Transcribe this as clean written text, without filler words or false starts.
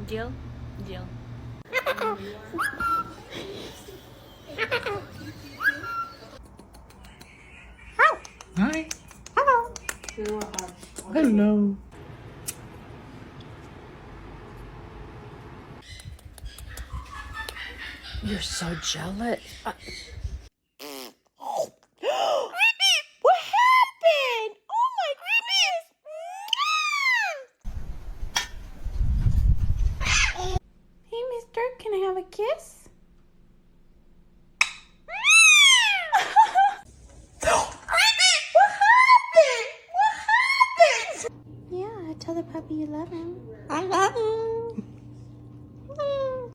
Jill? Jill. Hi. Hello. Hello. You're so jealous. What happened? Oh my goodness! Hey, mister, can I have a kiss?